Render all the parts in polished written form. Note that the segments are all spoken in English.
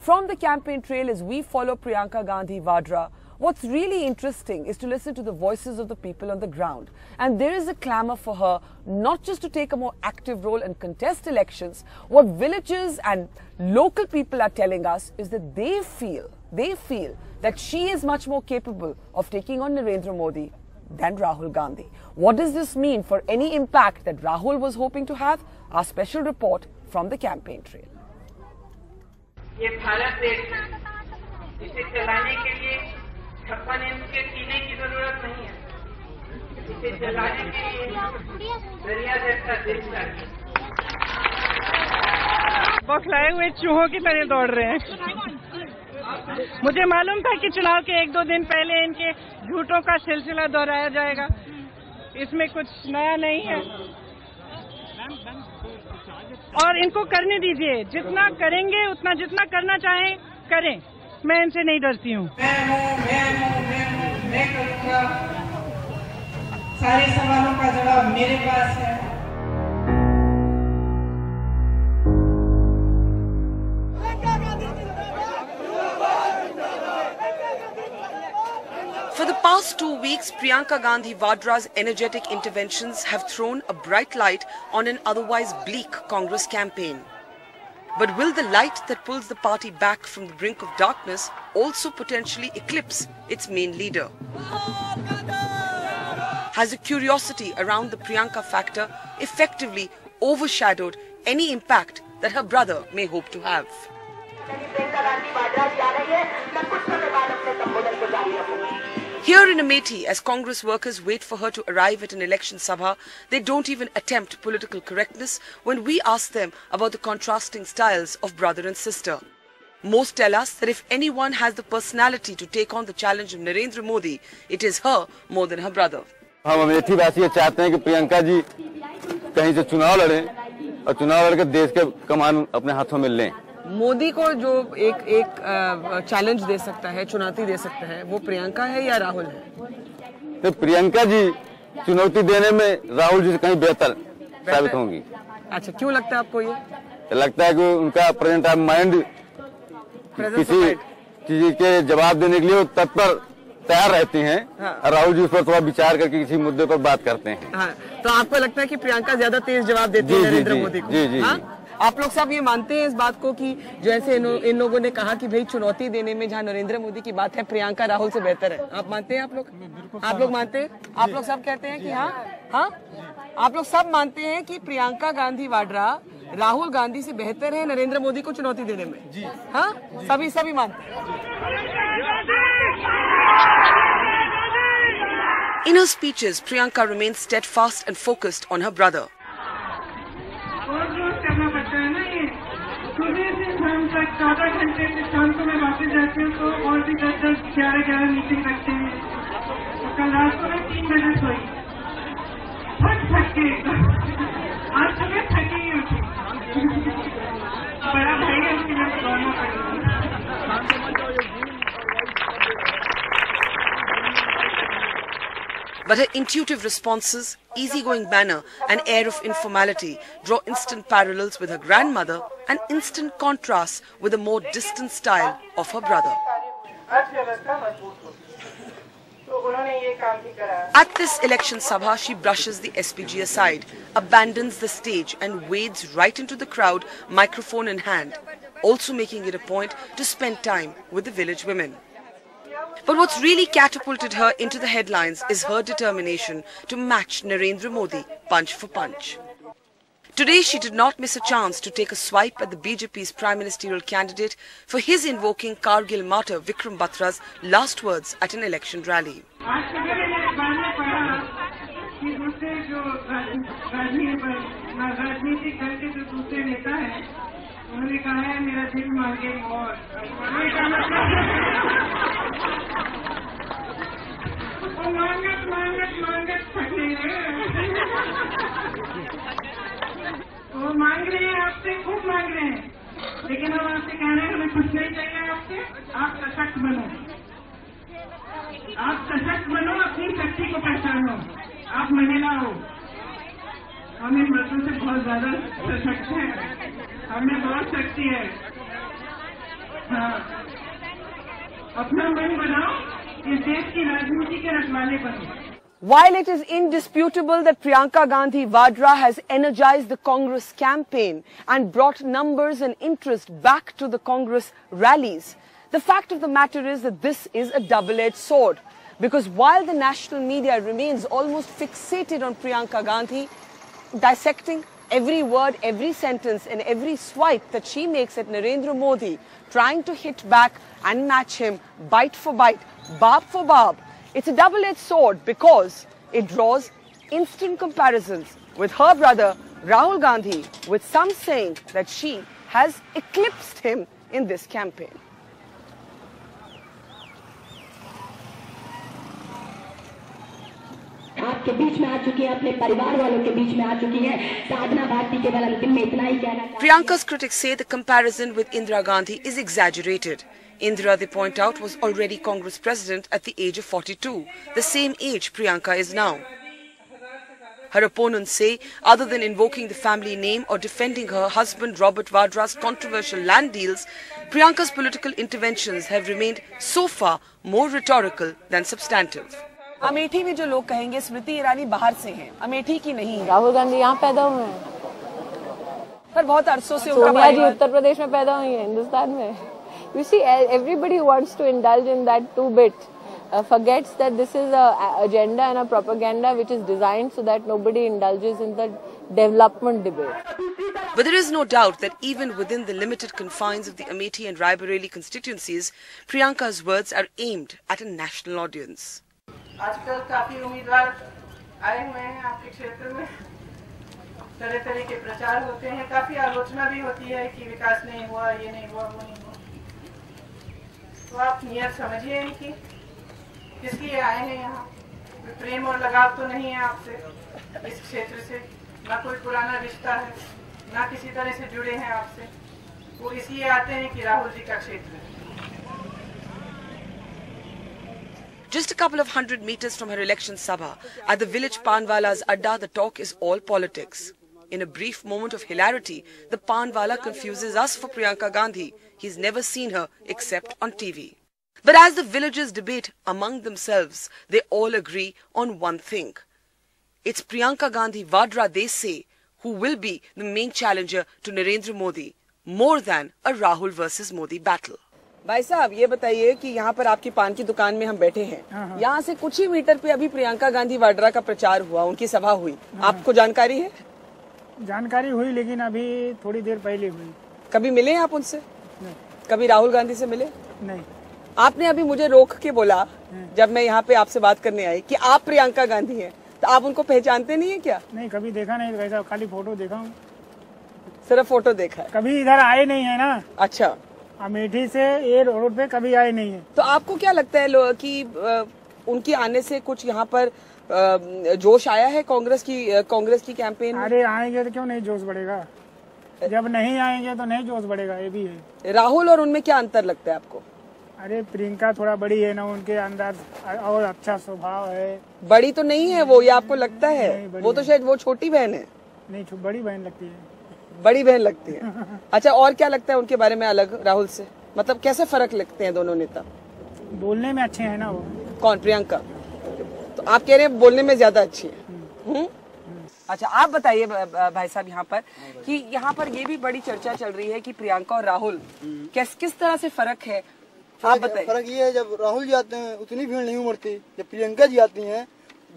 From the campaign trail, as we follow Priyanka Gandhi Vadra, what's really interesting is to listen to the voices of the people on the ground. And there is a clamour for her not just to take a more active role and contest elections. What villagers and local people are telling us is that they feel that she is much more capable of taking on Narendra Modi than Rahul Gandhi. What does this mean for any impact that Rahul was hoping to have? Our special report from the campaign trail. ये भारत देश है, इसे चलाने के लिए 56 inch के टीने की जरूरत नहीं है, इसे चलाने के लिए दरिया जैसा देश चाहिए। बौखलाए हुए चूहों की तरह दौड़ रहे हैं। मुझे मालूम था कि चुनाव के 1-2 दिन पहले इनके झूठों का सिलसिला दोहराया जाएगा, इसमें कुछ नया नहीं है और इनको करने दीजिए। जितना करेंगे उतना, जितना करना चाहें करें, मैं इनसे नहीं डरती हूँ। मैं करूँगा, सारे सवालों का जवाब मेरे पास है। For the past 2 weeks, Priyanka Gandhi Vadra's energetic interventions have thrown a bright light on an otherwise bleak Congress campaign. But will the light that pulls the party back from the brink of darkness also potentially eclipse its main leader? Has the curiosity around the Priyanka factor effectively overshadowed any impact that her brother may hope to have? Here in Amethi, as Congress workers wait for her to arrive at an election sabha, they don't even attempt political correctness when we ask them about the contrasting styles of brother and sister. Most tell us that if anyone has the personality to take on the challenge of Narendra Modi, it is her more than her brother. हम अमेठी वासी चाहते हैं कि प्रियंका जी कहीं से चुनाव लड़ें और चुनाव लड़कर देश के कमान अपने हाथों में लें। मोदी को जो एक चैलेंज दे सकता है, चुनौती दे सकता है, वो प्रियंका है या राहुल है? तो प्रियंका जी चुनौती देने में राहुल जी से कहीं बेहतर साबित होंगी। अच्छा, क्यों लगता है आपको ये? लगता है कि उनका प्रेजेंट ऑफ माइंड किसी चीज के जवाब देने के लिए तत्पर तैयार रहती हैं। हाँ। राहुल जी उस पर थोड़ा विचार करके किसी मुद्दे पर बात करते हैं। हाँ। तो आपको लगता है कि प्रियंका ज्यादा तेज जवाब देती है नरेंद्र मोदी को? जी जी। हाँ? आप लोग सब ये मानते हैं इस बात को कि जैसे इन लोगों ने कहा कि भाई चुनौती देने में जहां नरेंद्र मोदी की बात है, प्रियंका राहुल से बेहतर है? आप मानते हैं? आप लोग मानते हैं? आप लोग सब कहते हैं कि हाँ, आप लोग सब मानते हैं कि प्रियंका गांधी वाड्रा राहुल गांधी से बेहतर है नरेंद्र मोदी को चुनौती देने में? जी हाँ, सभी मानते हैं। In her speeches, Priyanka remains steadfast and focused on her brother. करना पड़ता है ना, ये सुबह से शाम तक 14 घंटे से शाम को मैं वापस जाती हूँ तो और भी 10-11 मीटिंग रखते हैं। तो कल रात को मैं 3 बजे सोई, थक के आज सुबह थकी ही उठी। बड़ा भाई है, उसके लिए दौड़ना पड़ेगा। But her intuitive responses, easygoing manner and air of informality draw instant parallels with her grandmother and instant contrasts with the more distant style of her brother. At this election sabha, she brushes the SPG aside, abandons the stage and wades right into the crowd, microphone in hand, also making it a point to spend time with the village women. But what's really catapulted her into the headlines is her determination to match Narendra Modi punch for punch. Today, she did not miss a chance to take a swipe at the BJP's prime ministerial candidate for his invoking Kargil martyr Vikram Batra's last words at an election rally. उन्होंने कहा है मेरा दिल मांगे मौत। मांगत थके वो मांग रहे हैं आपसे, खूब मांग रहे हैं, लेकिन हम आपसे कह रहे हैं हमें कुछ नहीं चाहिए आपसे। आप सशक्त बनो, अपनी शक्ति को पहचानो। आप महिला हो, हम इन मर्दों से बहुत ज्यादा सशक्त हैं, हमें बहुत शक्ति है। हाँ, अपना मन बनाओ, इस देश की राजनीति के रखवाले बनो। While it is indisputable that Priyanka Gandhi Vadra has energized the Congress campaign and brought numbers and interest back to the Congress rallies, the fact of the matter is that this is a double-edged sword. Because while the national media remains almost fixated on Priyanka Gandhi, dissecting every word, every sentence and every swipe that she makes at Narendra Modi, trying to hit back and match him bite for bite, barb for barb, it's a double-edged sword because it draws instant comparisons with her brother Rahul Gandhi, with some saying that she has eclipsed him in this campaign. आपके बीच में आ चुकी है, अपने परिवार वालों के बीच में आ चुकी है। साधना भारती केवल अंतिम में इतना ही कहना। Priyanka's critics say the comparison with Indira Gandhi is exaggerated. Indira, they point out, was already Congress president at the age of 42, the same age Priyanka is now. Her opponents say, other than invoking the family name or defending her husband Robert Vadra's controversial land deals, Priyanka's political interventions have remained so far more rhetorical than substantive. Amethi में जो लोग कहेंगे स्मृति ईरानी बाहर से हैं, अमेठी की नहीं है। राहुल गांधी यहाँ पैदा हुए हैं, पर बहुत अरसों से उनका सोनिया जी उत्तर प्रदेश में पैदा हुई है, हिंदुस्तान में। You see, everybody wants to indulge in that too bit, forgets that this is a agenda and a propaganda which is designed so that nobody indulges in the development debate. But there is no doubt that even within the limited confines of the Amethi and Raebareli constituencies, Priyanka's words are aimed at a national audience. आजकल काफी उम्मीदवार आए हुए हैं आपके क्षेत्र में, तरह तरह के प्रचार होते हैं, काफी आलोचना भी होती है कि विकास नहीं हुआ, ये नहीं हुआ, वो नहीं हुआ। तो आप नियत समझिए इनकी, किस लिए आए हैं यहाँ। प्रेम और लगाव तो नहीं है आपसे, इस क्षेत्र से ना कोई पुराना रिश्ता है, ना किसी तरह से जुड़े हैं आपसे। वो इसलिए आते हैं कि राहुल जी का क्षेत्र है। Just a couple of 100 meters from her election sabha, at the village Panwala's Adda, the talk is all politics. In a brief moment of hilarity, the Panwala confuses us for Priyanka Gandhi. He's never seen her except on TV. But as the villagers debate among themselves, they all agree on one thing. It's Priyanka Gandhi Vadra, they say, who will be the main challenger to Narendra Modi, more than a Rahul versus Modi battle. भाई साहब ये बताइए कि यहाँ पर आपकी पान की दुकान में हम बैठे हैं, यहाँ से कुछ ही मीटर पे अभी प्रियंका गांधी वाड्रा का प्रचार हुआ, उनकी सभा हुई, आपको जानकारी है? जानकारी हुई, लेकिन अभी थोड़ी देर पहले हुई। कभी मिले आप उनसे? नहीं। कभी राहुल गांधी से मिले? नहीं। आपने अभी मुझे रोक के बोला जब मैं यहाँ पे आपसे बात करने आई कि आप प्रियंका गांधी हैं, तो आप उनको पहचानते नहीं है क्या? नहीं, कभी देखा नहीं, वैसा खाली फोटो देखा हूँ। सिर्फ फोटो देखा है? कभी इधर आए नहीं है ना। अच्छा, अमेठी से ये रोड पे कभी आए नहीं है। तो आपको क्या लगता है कि उनके आने से कुछ यहाँ पर जोश आया है कांग्रेस की कैंपेन में? अरे आएंगे तो क्यों नहीं जोश बढ़ेगा, जब नहीं आएंगे तो नहीं जोश बढ़ेगा, ये भी है। राहुल और उनमें क्या अंतर लगता है आपको? अरे प्रियंका थोड़ा बड़ी है ना, उनके अंदर और अच्छा स्वभाव है। बड़ी तो नहीं है वो, ये आपको लगता है? वो तो शायद वो छोटी बहन है। नहीं, बड़ी बहन लगती है। बड़ी बहन लगती है। अच्छा, और क्या लगता है उनके बारे में अलग राहुल से? मतलब कैसे फर्क लगते हैं दोनों नेता? बोलने में अच्छे हैं ना वो। कौन? प्रियंका? तो आप कह रहे हैं बोलने में ज्यादा अच्छी है। अच्छा, आप बताइए भाई साहब यहाँ पर कि यहाँ पर ये भी बड़ी चर्चा चल रही है कि प्रियंका और राहुल किस तरह से फर्क है, आप बताइए। फर्क ये है, जब राहुल जी आते हैं उतनी भीड़ नहीं उमड़ती, जब प्रियंका जी आती हैं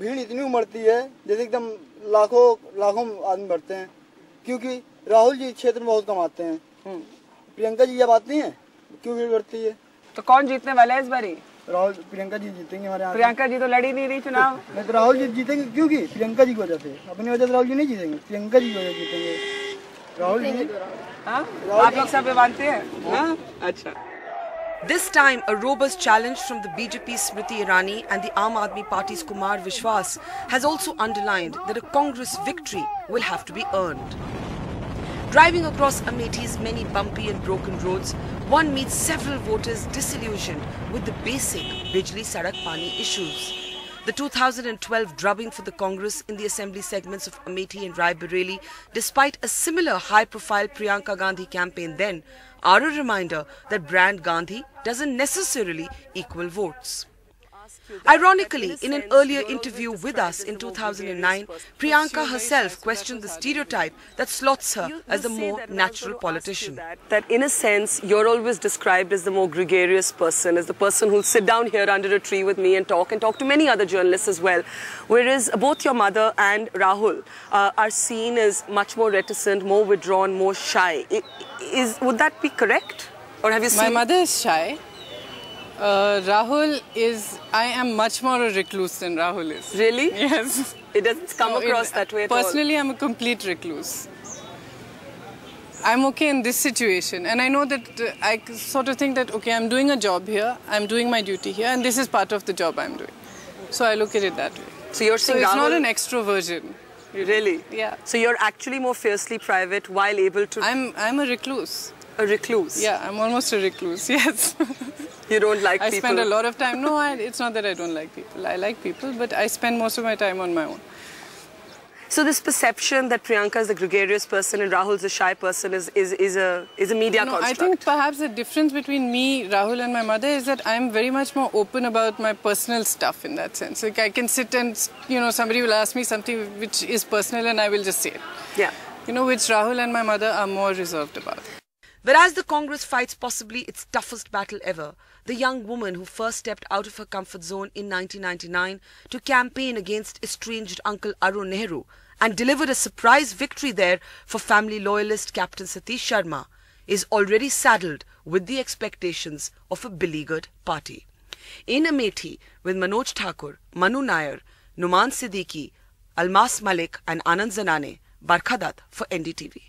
भीड़ इतनी उमड़ती है जैसे एकदम लाखों आदमी बढ़ते हैं, क्योंकि राहुल जी क्षेत्र में बहुत कम आते हैं। प्रियंका जी जब आती हैं क्यों भीड़ बढ़ती है? तो कौन जीतने वाला है इस बारी? राहुल, प्रियंका जी जीतेंगे हमारे यहाँ। प्रियंका जी तो लड़ी नहीं रही चुनाव। नहीं तो राहुल जी जीतेंगे, क्योंकि प्रियंका जी की वजह से, अपनी वजह से राहुल जी नहीं जीतेंगे, प्रियंका जी की वजह से जीतेंगे राहुल जी। आप लोग सब मानते हैं? अच्छा। This time, a robust challenge from the BJP's Smriti Irani and the Aam Aadmi Party's Kumar Vishwas has also underlined that a Congress victory will have to be earned. Driving across Amethi's many bumpy and broken roads, one meets several voters disillusioned with the basic Bijli Sadak Pani issues. The 2012 drubbing for the Congress in the assembly segments of Amethi and Raebareli, despite a similar high-profile Priyanka Gandhi campaign then, are a reminder that brand Gandhi doesn't necessarily equal votes. Ironically, in an earlier interview with us in 2009, Priyanka herself questioned the stereotype that slots her as the more natural politician. That in a sense, you're always described as the more gregarious person, as the person who'll sit down here under a tree with me and talk to many other journalists as well. Whereas both your mother and Rahul are seen as much more reticent, more withdrawn, more shy. Would that be correct? Or have you seen... My mother is shy. Rahul is, I am much more a recluse than Rahul is. Really? Yes. It doesn't come across that way at all. Personally, I'm a complete recluse. I'm okay in this situation, and I know that I sort of think that, okay, I'm doing a job here, I'm doing my duty here, and this is part of the job I'm doing. So I look at it that way. So you're saying it's Rahul... not an extroversion. Really? Yeah. So you're actually more fiercely private while able to... I'm a recluse. A recluse? Yeah, I'm almost a recluse, yes. You don't like people? I spend a lot of time... No, it's not that I don't like people. I like people, but I spend most of my time on my own. So this perception that Priyanka is the gregarious person and Rahul's a shy person is a media construct? I think perhaps the difference between me, Rahul and my mother is that I'm very much more open about my personal stuff in that sense. Like I can sit and, somebody will ask me something which is personal and I will just say it. Yeah. Which Rahul and my mother are more reserved about. But as the Congress fights possibly its toughest battle ever, the young woman who first stepped out of her comfort zone in 1999 to campaign against estranged uncle Arun Nehru and delivered a surprise victory there for family loyalist Captain Satish Sharma, is already saddled with the expectations of a beleaguered party. In Amethi, with Manoj Thakur, Manu Nair, Numan Siddiqui, Almas Malik and Anand Zanane, Barkha Dutt for NDTV.